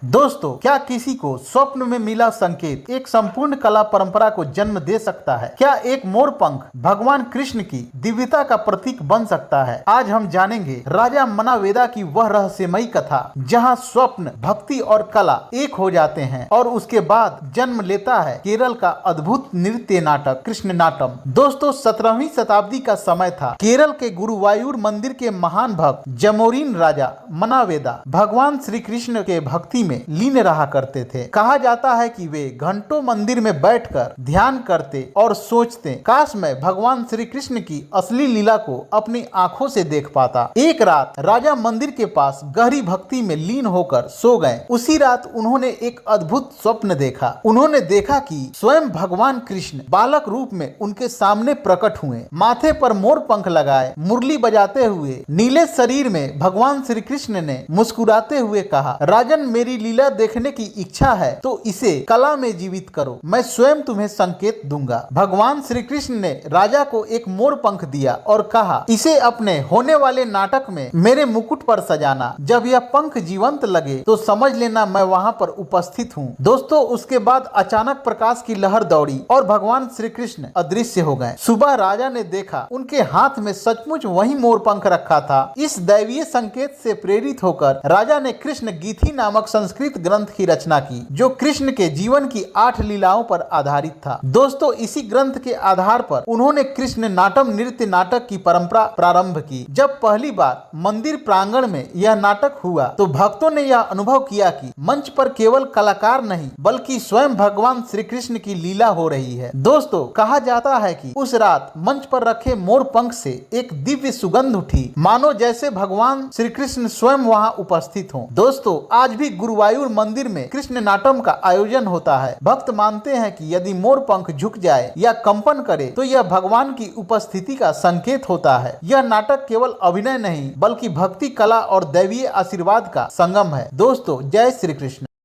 दोस्तों, क्या किसी को स्वप्न में मिला संकेत एक संपूर्ण कला परंपरा को जन्म दे सकता है? क्या एक मोर पंख भगवान कृष्ण की दिव्यता का प्रतीक बन सकता है? आज हम जानेंगे राजा मनावेदा की वह रहस्यमयी कथा जहां स्वप्न, भक्ति और कला एक हो जाते हैं और उसके बाद जन्म लेता है केरल का अद्भुत नृत्य नाटक कृष्ण नाटम। दोस्तों, 17वीं शताब्दी का समय था। केरल के गुरुवायूर मंदिर के महान भक्त जमोरिन राजा मनावेदा भगवान श्री कृष्ण के भक्ति में लीन रहा करते थे। कहा जाता है कि वे घंटों मंदिर में बैठकर ध्यान करते और सोचते, काश मैं भगवान श्री कृष्ण की असली लीला को अपनी आंखों से देख पाता। एक रात राजा मंदिर के पास गहरी भक्ति में लीन होकर सो गए। उसी रात उन्होंने एक अद्भुत स्वप्न देखा। उन्होंने देखा कि स्वयं भगवान कृष्ण बालक रूप में उनके सामने प्रकट हुए, माथे पर मोर पंख लगाए, मुरली बजाते हुए। नीले शरीर में भगवान श्री कृष्ण ने मुस्कुराते हुए कहा, राजन, मेरी लीला देखने की इच्छा है तो इसे कला में जीवित करो, मैं स्वयं तुम्हें संकेत दूंगा। भगवान श्री कृष्ण ने राजा को एक मोर पंख दिया और कहा, इसे अपने होने वाले नाटक में मेरे मुकुट पर सजाना। जब यह पंख जीवंत लगे तो समझ लेना मैं वहां पर उपस्थित हूँ। दोस्तों, उसके बाद अचानक प्रकाश की लहर दौड़ी और भगवान श्री कृष्ण अदृश्य हो गए। सुबह राजा ने देखा उनके हाथ में सचमुच वही मोर पंख रखा था। इस दैवीय संकेत से प्रेरित होकर राजा ने कृष्ण गीति नामक संस्कृत ग्रंथ की रचना की, जो कृष्ण के जीवन की 8 लीलाओं पर आधारित था। दोस्तों, इसी ग्रंथ के आधार पर उन्होंने कृष्ण नाटम नृत्य नाटक की परंपरा प्रारंभ की। जब पहली बार मंदिर प्रांगण में यह नाटक हुआ तो भक्तों ने यह अनुभव किया कि मंच पर केवल कलाकार नहीं बल्कि स्वयं भगवान श्री कृष्ण की लीला हो रही है। दोस्तों, कहा जाता है कि उस रात मंच पर रखे मोर पंख से एक दिव्य सुगंध उठी, मानो जैसे भगवान श्री कृष्ण स्वयं वहां उपस्थित हों। दोस्तों, आज भी गुरुवायूर मंदिर में कृष्ण नाटम का आयोजन होता है। भक्त मानते हैं कि यदि मोर पंख झुक जाए या कंपन करे तो यह भगवान की उपस्थिति का संकेत होता है। यह नाटक केवल अभिनय नहीं बल्कि भक्ति, कला और दैवीय आशीर्वाद का संगम है। दोस्तों, जय श्री कृष्ण।